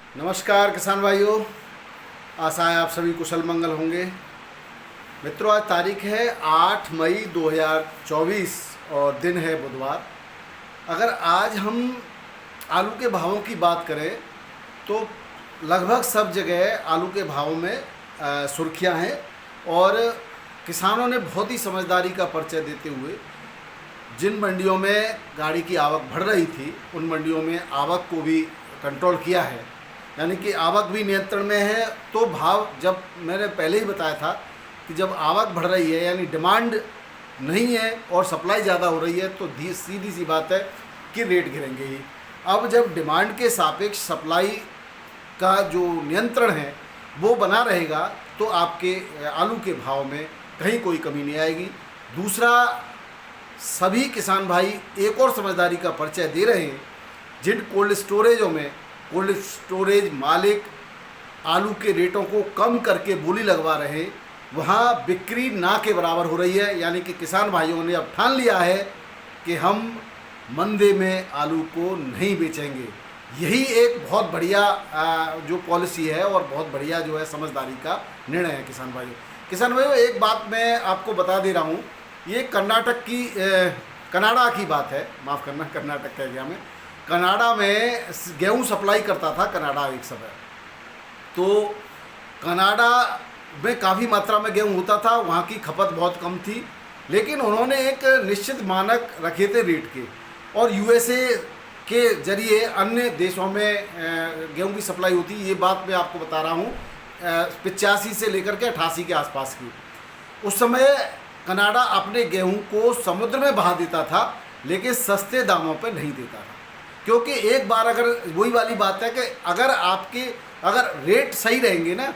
नमस्कार किसान भाइयों, आशा है आप सभी कुशल मंगल होंगे। मित्रों, आज तारीख है 8 मई 2024 और दिन है बुधवार। अगर आज हम आलू के भावों की बात करें तो लगभग सब जगह आलू के भावों में सुर्खियां हैं और किसानों ने बहुत ही समझदारी का परिचय देते हुए जिन मंडियों में गाड़ी की आवक बढ़ रही थी उन मंडियों में आवक को भी कंट्रोल किया है, यानी कि आवक भी नियंत्रण में है। तो भाव, जब मैंने पहले ही बताया था कि जब आवक बढ़ रही है यानी डिमांड नहीं है और सप्लाई ज़्यादा हो रही है तो सीधी सी बात है कि रेट गिरेंगे ही। अब जब डिमांड के सापेक्ष सप्लाई का जो नियंत्रण है वो बना रहेगा तो आपके आलू के भाव में कहीं कोई कमी नहीं आएगी। दूसरा, सभी किसान भाई एक और समझदारी का परिचय दे रहे हैं। जिन कोल्ड स्टोरेजों में कोल्ड स्टोरेज मालिक आलू के रेटों को कम करके बोली लगवा रहे हैं, वहाँ बिक्री ना के बराबर हो रही है। यानी कि किसान भाइयों ने अब ठान लिया है कि हम मंदे में आलू को नहीं बेचेंगे। यही एक बहुत बढ़िया जो पॉलिसी है और बहुत बढ़िया जो है समझदारी का निर्णय है किसान भाइयों। एक बात मैं आपको बता दे रहा हूँ, ये कर्नाटक की कनाडा की बात है, माफ़ करना, कर्नाटक कह गया मैं। कनाडा में गेहूं सप्लाई करता था कनाडा एक समय, तो कनाडा में काफ़ी मात्रा में गेहूं होता था, वहाँ की खपत बहुत कम थी, लेकिन उन्होंने एक निश्चित मानक रखे थे रेट के। और यूएसए के जरिए अन्य देशों में गेहूं की सप्लाई होती। ये बात मैं आपको बता रहा हूँ 85 से लेकर के 88 के आसपास की। उस समय कनाडा अपने गेहूं को समुद्र में बहा देता था, लेकिन सस्ते दामों पर नहीं देता था। क्योंकि एक बार, अगर वही वाली बात है कि अगर रेट सही रहेंगे ना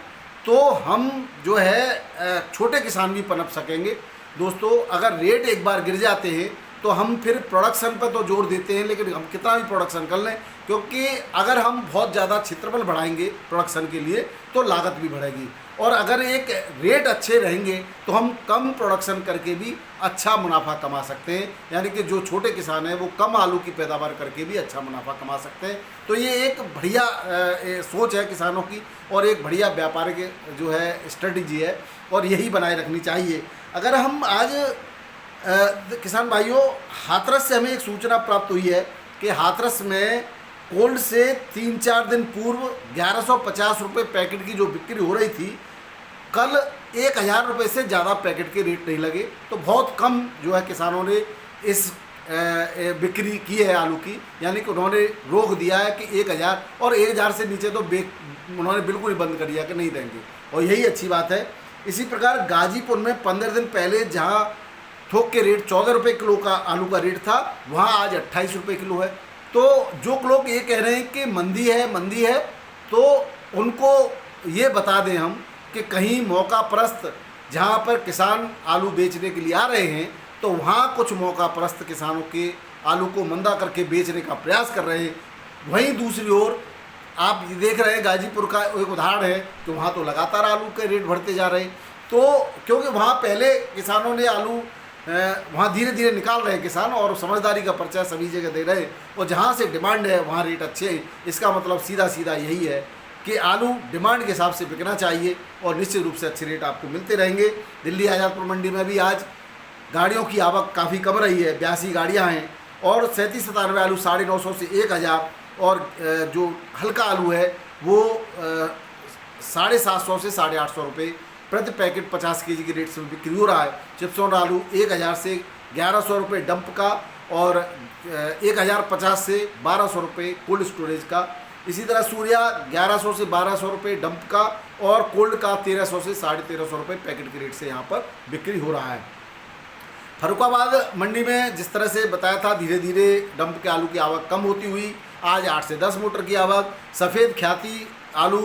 तो हम जो है छोटे किसान भी पनप सकेंगे। दोस्तों, अगर रेट एक बार गिर जाते हैं तो हम फिर प्रोडक्शन पर तो जोर देते हैं, लेकिन हम कितना भी प्रोडक्शन कर लें, क्योंकि अगर हम बहुत ज़्यादा क्षेत्रफल बढ़ाएंगे प्रोडक्शन के लिए तो लागत भी बढ़ेगी। और अगर एक रेट अच्छे रहेंगे तो हम कम प्रोडक्शन करके भी अच्छा मुनाफा कमा सकते हैं। यानी कि जो छोटे किसान हैं वो कम आलू की पैदावार करके भी अच्छा मुनाफा कमा सकते हैं। तो ये एक बढ़िया सोच है किसानों की और एक बढ़िया व्यापारिक जो है स्ट्रेटजी है और यही बनाए रखनी चाहिए। अगर हम आज किसान भाइयों, हाथरस से हमें एक सूचना प्राप्त हुई है कि हाथरस में कोल्ड से 3-4 दिन पूर्व 1150 रुपये पैकेट की जो बिक्री हो रही थी, कल 1000 रुपये से ज़्यादा पैकेट के रेट नहीं लगे। तो बहुत कम जो है किसानों ने इस बिक्री की है आलू की, यानी कि उन्होंने रोक दिया है कि 1000 और 1000 से नीचे तो उन्होंने बिल्कुल ही बंद कर दिया कि नहीं देंगे, और यही अच्छी बात है। इसी प्रकार गाजीपुर में 15 दिन पहले जहाँ थोक के रेट 14 रुपये किलो का आलू का रेट था, वहाँ आज 28 रुपये किलो है। तो जो लोग ये कह रहे हैं कि मंदी है, तो उनको ये बता दें हम कि कहीं मौका परस्त जहाँ पर किसान आलू बेचने के लिए आ रहे हैं तो वहाँ कुछ मौका परस्त किसानों के आलू को मंदा करके बेचने का प्रयास कर रहे हैं। वहीं दूसरी ओर आप देख रहे हैं गाजीपुर का एक उदाहरण है कि वहाँ तो लगातार आलू के रेट बढ़ते जा रहे हैं। तो क्योंकि वहाँ पहले किसानों ने आलू वहाँ धीरे धीरे निकाल रहे हैं किसान, और समझदारी का परिचय सभी जगह दे रहे हैं, और जहाँ से डिमांड है वहाँ रेट अच्छे हैं। इसका मतलब सीधा सीधा यही है कि आलू डिमांड के हिसाब से बिकना चाहिए और निश्चित रूप से अच्छे रेट आपको मिलते रहेंगे। दिल्ली आज़ादपुर मंडी में भी आज गाड़ियों की आवक काफ़ी कम रही है, 82 गाड़ियाँ हैं और 37-97 आलू 950 से 1000, और जो हल्का आलू है वो 750 से 850 रुपये प्रति पैकेट 50 केजी के रेट से बिक्री हो रहा है। चिप्सोन आलू 1000 से 1100 रुपये डंप का और 1050 से 1200 रुपये कोल्ड स्टोरेज का। इसी तरह सूर्या 1100 से 1200 रुपये डंप का और कोल्ड का 1300 से 1350 रुपये पैकेट के रेट से यहाँ पर बिक्री हो रहा है। फर्रुखाबाद मंडी में जिस तरह से बताया था, धीरे धीरे डंप के आलू की आवक कम होती हुई आज 8 से 10 मोटर की आवक। सफ़ेद ख्याति आलू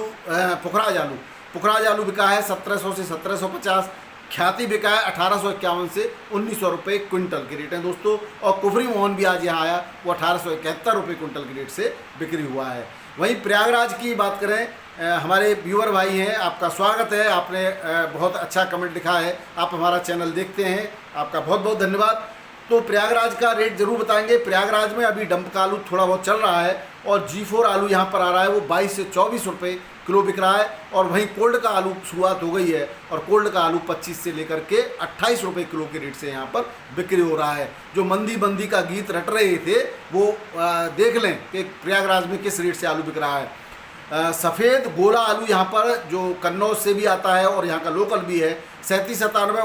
पुखराज आलू बिका है 1700 से 1750, ख्याति बिका है 1851 से 1900 रुपये क्विंटल के रेट हैं दोस्तों। और कुफरी मोहन भी आज यहाँ आया, वो 1871 रुपये क्विंटल के रेट से बिक्री हुआ है। वहीं प्रयागराज की बात करें, हमारे व्यूअर भाई हैं, आपका स्वागत है। आपने बहुत अच्छा कमेंट लिखा है, आप हमारा चैनल देखते हैं, आपका बहुत बहुत धन्यवाद। तो प्रयागराज का रेट जरूर बताएंगे। प्रयागराज में अभी डंप का आलू थोड़ा बहुत चल रहा है और G4 आलू यहाँ पर आ रहा है वो 22 से 24 रुपये किलो बिक रहा है। और वहीं कोल्ड का आलू शुरुआत हो गई है और कोल्ड का आलू 25 से लेकर के 28 रुपये किलो के रेट से यहाँ पर बिक्री हो रहा है। जो मंदी बंदी का गीत रट रहे थे वो देख लें कि प्रयागराज में किस रेट से आलू बिक रहा है। सफ़ेद गोला आलू यहाँ पर जो कन्नौज से भी आता है और यहाँ का लोकल भी है 3797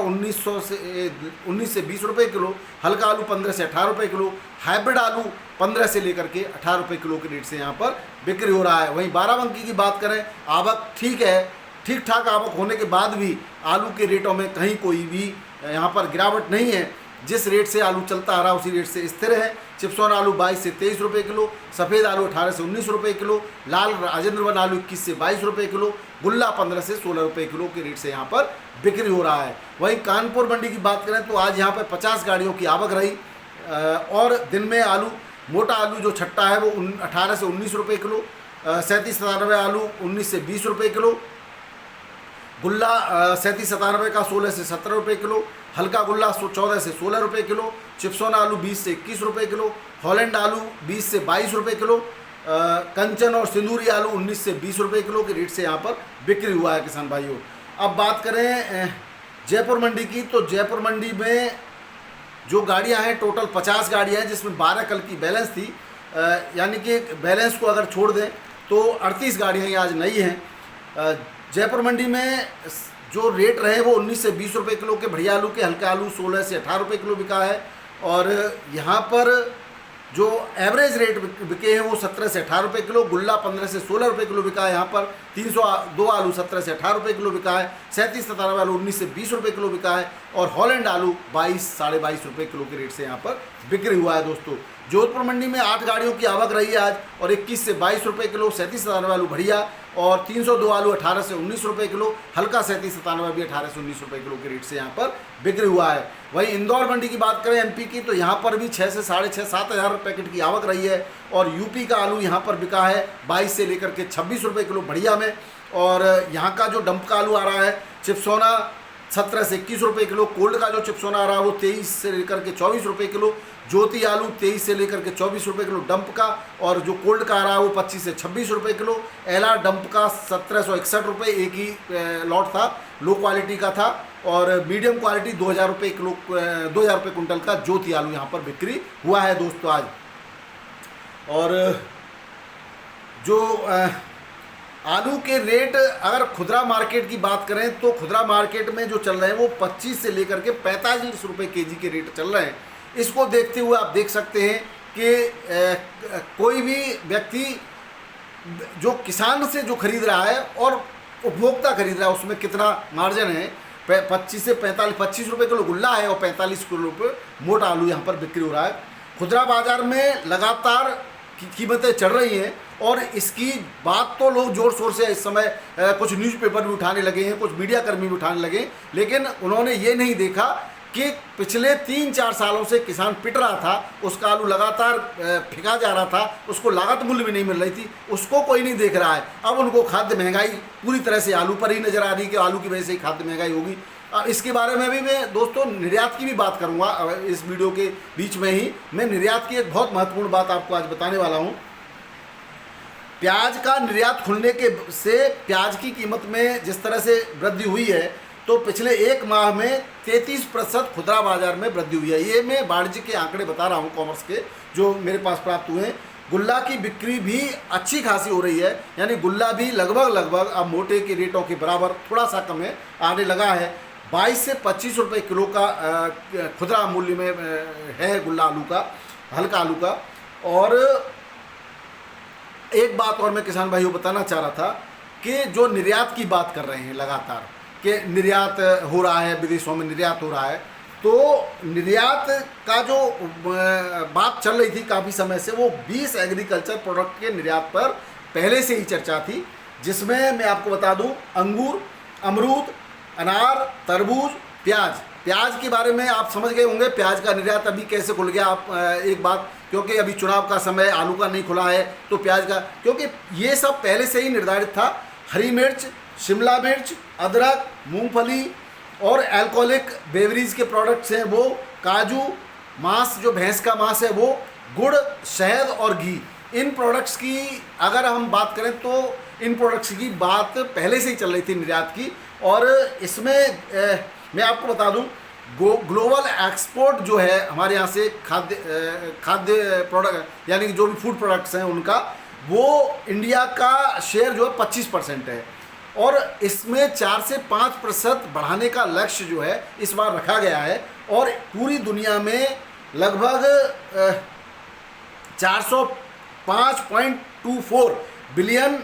19 से 20 रुपये किलो। हल्का आलू 15 से 18 रुपये किलो। हाइब्रिड आलू 15 से लेकर के 18 रुपये किलो के रेट से यहाँ पर बिक्री हो रहा है। वहीं बाराबंकी की बात करें, आवक ठीक है, ठीक ठाक आवक होने के बाद भी आलू के रेटों में कहीं कोई भी यहाँ पर गिरावट नहीं है। जिस रेट से आलू चलता आ रहा उसी रेट से स्थिर है। चिप्सोन आलू 22 से 23 रुपये किलो। सफ़ेद आलू 18 से 19 रुपये किलो। लाल राजेंद्र वन आलू 21 से 22 रुपये किलो। गुल्ला 15 से 16 रुपये किलो के रेट से यहाँ पर बिक्री हो रहा है। वहीं कानपुर मंडी की बात करें तो आज यहाँ पर 50 गाड़ियों की आवक रही और दिन में आलू मोटा आलू जो छट्टा है वो 18 से 19 रुपये किलो। 3797 आलू 19 से 20 रुपये किलो। गुल्ला 3797 का 16 से 17 रुपये किलो। हल्का गुल्ला 14 से 16 रुपये किलो। चिप्सोन आलू 20 से 21 रुपये किलो। हॉलैंड आलू 20 से 22 रुपये किलो। कंचन और सिंदूरी आलू 19 से 20 रुपये किलो के रेट से यहाँ पर बिक्री हुआ है किसान भाइयों। अब बात करें जयपुर मंडी की, तो जयपुर मंडी में जो गाड़ियाँ हैं टोटल 50 गाड़ियाँ हैं जिसमें 12 कल की बैलेंस थी, यानी कि बैलेंस को अगर छोड़ दें तो 38 गाड़ियाँ आज नई हैं। जयपुर मंडी में जो रेट रहे वो 19 से 20 रुपये किलो के बढ़िया आलू के। हल्का आलू 16 से 18 रुपये किलो बिका है। और यहाँ पर जो एवरेज रेट बिके हैं वो 17 से 18 रुपये किलो। गुल्ला 15 से 16 रुपये किलो बिका है। यहाँ पर 302 आलू 17 से 18 रुपये किलो बिका है। 3797 आलू 19 से 20 रुपये किलो बिका है। और हॉलैंड आलू 22 साढ़े 22 रुपये किलो के रेट से यहाँ पर बिक्री हुआ है। दोस्तों जोधपुर मंडी में 8 गाड़ियों की आवक रही है आज और 21 से 22 रुपये किलो। 3797 आलू बढ़िया और 302 आलू 18 से 19 रुपये किलो। हल्का 3797 भी 18 से 19 रुपये किलो के रेट से यहाँ पर बिक्री हुआ है। वहीं इंदौर मंडी की बात करें एमपी की, तो यहाँ पर भी 6 से 6,500-7 हज़ार पैकेट की आवक रही है। और यूपी का आलू यहाँ पर बिका है 22 से लेकर के 26 रुपये किलो बढ़िया में। और यहाँ का जो डंप का आलू आ रहा है चिप्सोना 17 से 21 रुपये किलो। कोल्ड का जो चिप्सोना आ रहा है वो 23 से लेकर के 24 रुपये किलो। ज्योति आलू 23 से लेकर के 24 रुपये किलो डंप का। और जो कोल्ड का आ रहा है वो 25 से 26 रुपये किलो। एलआर डंप का 1761 रुपये, एक ही लॉट था, लो क्वालिटी का था। और मीडियम क्वालिटी 2000 रुपये किलो 2000 रुपये कुंटल का ज्योति आलू यहाँ पर बिक्री हुआ है दोस्तों आज। और जो आलू के रेट अगर खुदरा मार्केट की बात करें तो खुदरा मार्केट में जो चल रहे हैं वो 25 से लेकर के 45 रुपये केजी के रेट चल रहे हैं। इसको देखते हुए आप देख सकते हैं कि कोई भी व्यक्ति जो किसान से जो खरीद रहा है और उपभोक्ता खरीद रहा है उसमें कितना मार्जिन है। 25 से 25 रुपये किलो गुल्ला है और 45 किलो रुपये मोटा आलू यहाँ पर बिक्री हो रहा है। खुदरा बाजार में लगातार कीमतें चढ़ रही हैं और इसकी बात तो लोग जोर शोर से इस समय कुछ न्यूज़पेपर भी उठाने लगे हैं, कुछ मीडिया कर्मी भी उठाने लगे, लेकिन उन्होंने ये नहीं देखा कि पिछले 3-4 सालों से किसान पिट रहा था, उसका आलू लगातार फेंका जा रहा था, उसको लागत मूल्य भी नहीं मिल रही थी, उसको कोई नहीं देख रहा है। अब उनको खाद्य महंगाई पूरी तरह से आलू पर ही नज़र आ रही है कि आलू की वजह से ही खाद्य महंगाई होगी। इसके बारे में भी मैं दोस्तों निर्यात की भी बात करूंगा इस वीडियो के बीच में ही। मैं निर्यात की एक बहुत महत्वपूर्ण बात आपको आज बताने वाला हूं। प्याज का निर्यात खुलने के से प्याज की कीमत में जिस तरह से वृद्धि हुई है तो पिछले एक माह में 33% खुदरा बाजार में वृद्धि हुई है। ये मैं वाणिज्य के आंकड़े बता रहा हूँ, कॉमर्स के जो मेरे पास प्राप्त हुए हैं। गुल्ला की बिक्री भी अच्छी खासी हो रही है, यानी गुल्ला भी लगभग अब मोटे के रेटों के बराबर थोड़ा सा कम है, आने लगा है। 22 से 25 रुपये किलो का खुदरा मूल्य में है गुल्ला आलू का, हल्का आलू का। और एक बात और मैं किसान भाइयों बताना चाह रहा था कि जो निर्यात की बात कर रहे हैं लगातार कि निर्यात हो रहा है, विदेशों में निर्यात हो रहा है, तो निर्यात का जो बात चल रही थी काफ़ी समय से वो 20 एग्रीकल्चर प्रोडक्ट के निर्यात पर पहले से ही चर्चा थी, जिसमें मैं आपको बता दूं अंगूर, अमरूद, अनार, तरबूज, प्याज के बारे में आप समझ गए होंगे। प्याज का निर्यात अभी कैसे खुल गया, आप एक बात, क्योंकि अभी चुनाव का समय, आलू का नहीं खुला है तो प्याज का, क्योंकि ये सब पहले से ही निर्धारित था। हरी मिर्च, शिमला मिर्च, अदरक, मूंगफली और अल्कोहलिक बेवरेज के प्रोडक्ट्स हैं वो, काजू, मांस जो भैंस का मांस है वो, गुड़, शहद और घी, इन प्रोडक्ट्स की अगर हम बात करें तो इन प्रोडक्ट्स की बात पहले से ही चल रही थी निर्यात की, और इसमें मैं आपको बता दूं ग्लोबल एक्सपोर्ट जो है हमारे यहाँ से खाद्य प्रोडक्ट यानी कि जो भी फूड प्रोडक्ट्स हैं उनका, वो इंडिया का शेयर जो है 25% है, और इसमें 4 से 5% बढ़ाने का लक्ष्य जो है इस बार रखा गया है। और पूरी दुनिया में लगभग 405.24 बिलियन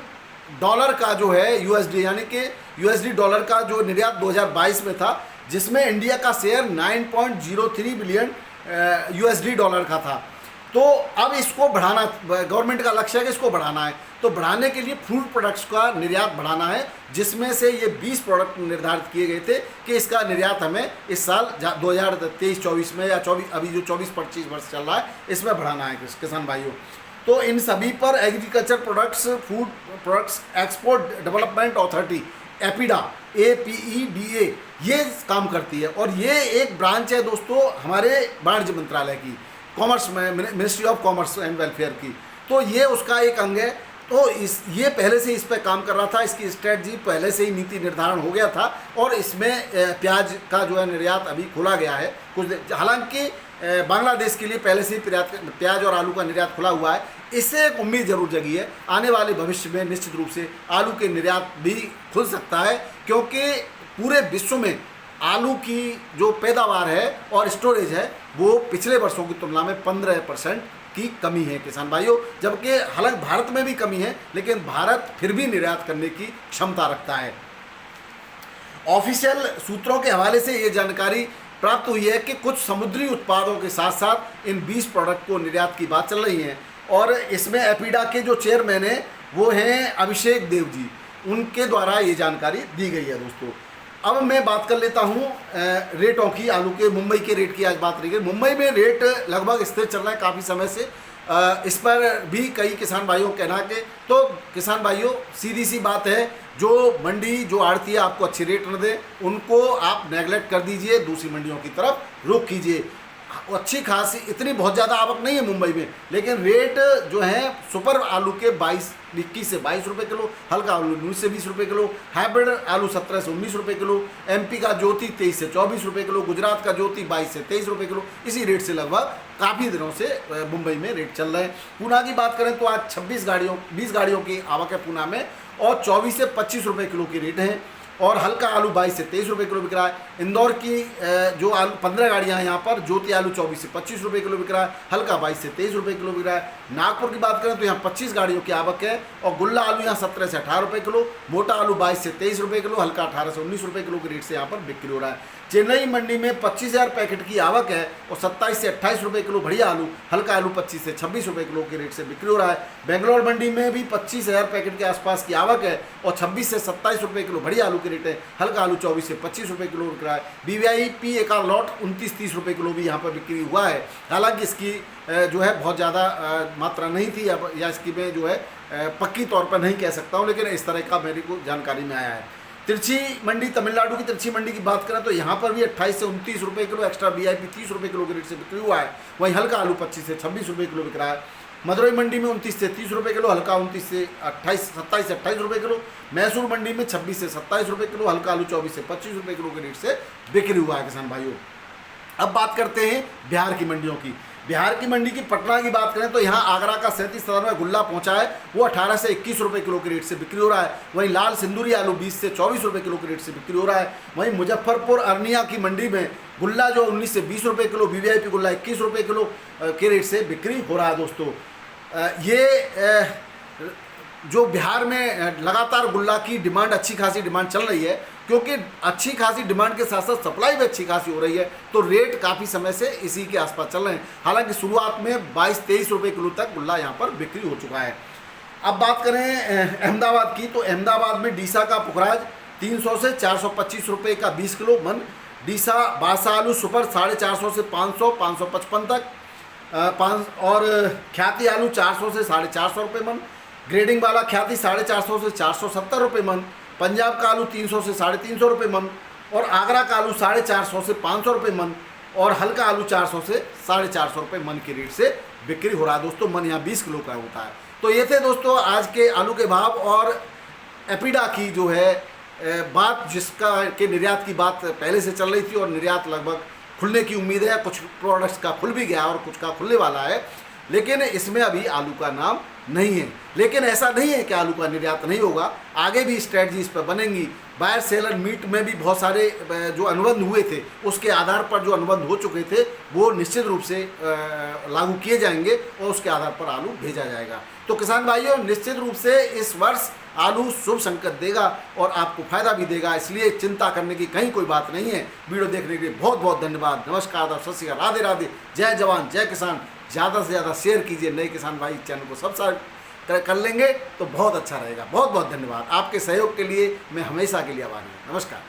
डॉलर का जो है यूएसडी यानी कि यूएसडी डॉलर का जो निर्यात 2022 में था, जिसमें इंडिया का शेयर 9.03 बिलियन यूएसडी डॉलर का था। तो अब इसको बढ़ाना, गवर्नमेंट का लक्ष्य है कि इसको बढ़ाना है, तो बढ़ाने के लिए फूड प्रोडक्ट्स का निर्यात बढ़ाना है, जिसमें से ये 20 प्रोडक्ट निर्धारित किए गए थे कि इसका निर्यात हमें इस साल 2023-24 में या 24 अभी जो 24-25 वर्ष चल रहा है इसमें बढ़ाना है किसान भाइयों। तो इन सभी पर agriculture products food products export development authority APEDA APEDA ये काम करती है, और ये एक ब्रांच है दोस्तों हमारे वाणिज्य मंत्रालय की, कॉमर्स में ministry of commerce and welfare की। तो ये उसका एक अंग है। तो ये पहले से इस पर काम कर रहा था, इसकी स्ट्रेटजी पहले से ही नीति निर्धारण हो गया था, और इसमें प्याज का जो है निर्यात अभी खोला गया है कुछ, हालांकि बांग्लादेश के लिए पहले से ही प्याज और आलू का निर्यात खुला हुआ है। इससे एक उम्मीद जरूर जगी है, आने वाले भविष्य में निश्चित रूप से आलू के निर्यात भी खुल सकता है, क्योंकि पूरे विश्व में आलू की जो पैदावार है और स्टोरेज है वो पिछले वर्षों की तुलना में 15% की कमी है किसान भाइयों, जबकि हालांकि भारत में भी कमी है, लेकिन भारत फिर भी निर्यात करने की क्षमता रखता है। ऑफिशियल सूत्रों के हवाले से ये जानकारी प्राप्त हुई है कि कुछ समुद्री उत्पादों के साथ साथ इन 20 प्रोडक्ट को निर्यात की बात चल रही है, और इसमें एपीडा के जो चेयरमैन हैं वो हैं अभिषेक देव जी, उनके द्वारा ये जानकारी दी गई है दोस्तों। अब मैं बात कर लेता हूँ रेटों की, आलू के मुंबई के रेट की आज बात रही है। मुंबई में रेट लगभग स्थिर चल रहा है काफ़ी समय से, इस पर भी कई किसान भाइयों कहना कि, तो किसान भाइयों सीधी सी बात है, जो मंडी जो आड़ती है आपको अच्छी रेट न दे उनको आप नेगलेक्ट कर दीजिए, दूसरी मंडियों की तरफ रुख कीजिए। अच्छी खासी इतनी बहुत ज़्यादा आवक नहीं है मुंबई में, लेकिन रेट जो है सुपर आलू के 21 से 22 रुपये किलो, हल्का आलू 19 से 20 रुपये किलो, हाइब्रिड आलू 17 से 19 रुपये किलो, MP का ज्योति 23 से 24 रुपये किलो, गुजरात का ज्योति 22 से 23 रुपये किलो, इसी रेट से लगभग काफ़ी दिनों से मुंबई में रेट चल रहे हैं। पूना की बात करें तो आज 20 गाड़ियों की आवक है पूना में, और 24 से 25 रुपये किलो की रेट है, और हल्का आलू 22 से 23 रुपये किलो बिक रहा है। इंदौर की जो आलू 15 गाड़ियाँ हैं यहाँ पर, ज्योति आलू 24 से 25 रुपये किलो बिक रहा है, हल्का 22 से 23 रुपये किलो बिक रहा है। नागपुर की बात करें तो यहाँ 25 गाड़ियों की आवक है, और गुल्ला आलू यहाँ 17 से 18 रुपये किलो, मोटा आलू 22 से 23 रुपये किलो, हल्का 18 से 19 रुपये किलो के रेट से यहाँ पर बिक्री हो रहा है। चेन्नई मंडी में 25,000 पैकेट की आवक है, और 27 से 28 रुपये किलो बढ़िया आलू, हल्का आलू 25 से 26 रुपये किलो के रेट से बिक्री हो रहा है। बेंगलोर मंडी में भी 25,000 पैकेट के आसपास की आवक है, और 26 से 27 रुपये किलो बढ़िया आलू के रेट है, हल्का आलू 24 से 25 रुपये किलो बिक रहा है। BVIP एक लॉट 29-30 रुपये किलो भी यहाँ पर बिक्री हुआ है। हालांकि इसकी जो है बहुत ज़्यादा मात्रा नहीं थी, या इसकी मैं जो है पक्की तौर पर नहीं कह सकता हूँ, लेकिन इस तरह का मेरे को जानकारी में आया है। तिरछी मंडी, तमिलनाडु की तिरछी मंडी की बात करें तो यहाँ पर भी 28 से 29 रुपये किलो, एक्स्ट्रा VIP 30 रुपये किलो के रेट से बिक्री हुआ है। वहीं हल्का आलू 25 से 26 रुपये किलो बिक रहा है। मदुरई मंडी में 29 से 30 रुपये किलो, हल्का 27 से 28 रुपये किलो। मैसूर मंडी में 26 से 27 रुपये किलो, हल्का आलू 24 से 25 रुपये किलो के रेट से बिक्री हुआ है किसान भाइयों। अब बात करते हैं बिहार की मंडियों की। बिहार की मंडी की पटना की बात करें तो यहाँ आगरा का 37,000 गुल्ला पहुँचा है, वो 18 से 21 रुपये किलो के रेट से बिक्री हो रहा है। वहीं लाल सिंदूरी आलू 20 से 24 रुपये किलो के रेट से बिक्री हो रहा है। वहीं मुजफ्फरपुर अरनिया की मंडी में गुल्ला जो 19 से 20 रुपये किलो, BVIP गुल्ला 21 रुपये किलो के रेट से बिक्री हो रहा है दोस्तों। ये जो बिहार में लगातार गुल्ला की डिमांड, अच्छी खासी डिमांड चल रही है, क्योंकि अच्छी खासी डिमांड के साथ साथ सप्लाई भी अच्छी खासी हो रही है, तो रेट काफ़ी समय से इसी के आसपास चल रहे हैं। हालांकि शुरुआत में 22-23 रुपये किलो तक गुल्ला यहाँ पर बिक्री हो चुका है। अब बात करें अहमदाबाद की, तो अहमदाबाद में डीसा का पुखराज 300 से 425 रुपये का 20 किलो मन, डीसा बासा आलू सुपर 450 से 500-555 तक, और ख्याति आलू 400 से 450 रुपये मन, ग्रेडिंग वाला ख्याति 450 से 470 रुपये मन, पंजाब का आलू 300 से 350 रुपये मन, और आगरा का आलू 450 से 500 रुपये मन, और हल्का आलू 400 से 450 रुपये मन की रेट से बिक्री हो रहा है दोस्तों। मन यहाँ 20 किलो का होता है। तो ये थे दोस्तों आज के आलू के भाव और एपीडा की जो है बात, जिसका के निर्यात की बात पहले से चल रही थी और निर्यात लगभग खुलने की उम्मीद है। कुछ प्रोडक्ट्स का खुल भी गया और कुछ का खुलने वाला है, लेकिन इसमें अभी आलू का नाम नहीं है। लेकिन ऐसा नहीं है कि आलू का निर्यात नहीं होगा, आगे भी स्ट्रेटजी इस पर बनेंगी। बायर सेलर मीट में भी बहुत सारे जो अनुबंध हुए थे, उसके आधार पर जो अनुबंध हो चुके थे वो निश्चित रूप से लागू किए जाएंगे और उसके आधार पर आलू भेजा जाएगा। तो किसान भाइयों, निश्चित रूप से इस वर्ष आलू शुभ संकेत देगा और आपको फायदा भी देगा, इसलिए चिंता करने की कहीं कोई बात नहीं है। वीडियो देखने के लिए बहुत बहुत धन्यवाद। नमस्कार, आदाब, सत श्री अकाल, राधे राधे, जय जवान जय किसान। ज़्यादा से ज़्यादा शेयर कीजिए, नए किसान भाई चैनल को सब्सक्राइब कर लेंगे तो बहुत अच्छा रहेगा। बहुत बहुत धन्यवाद। आपके सहयोग के लिए मैं हमेशा के लिए आभारी हूँ। नमस्कार।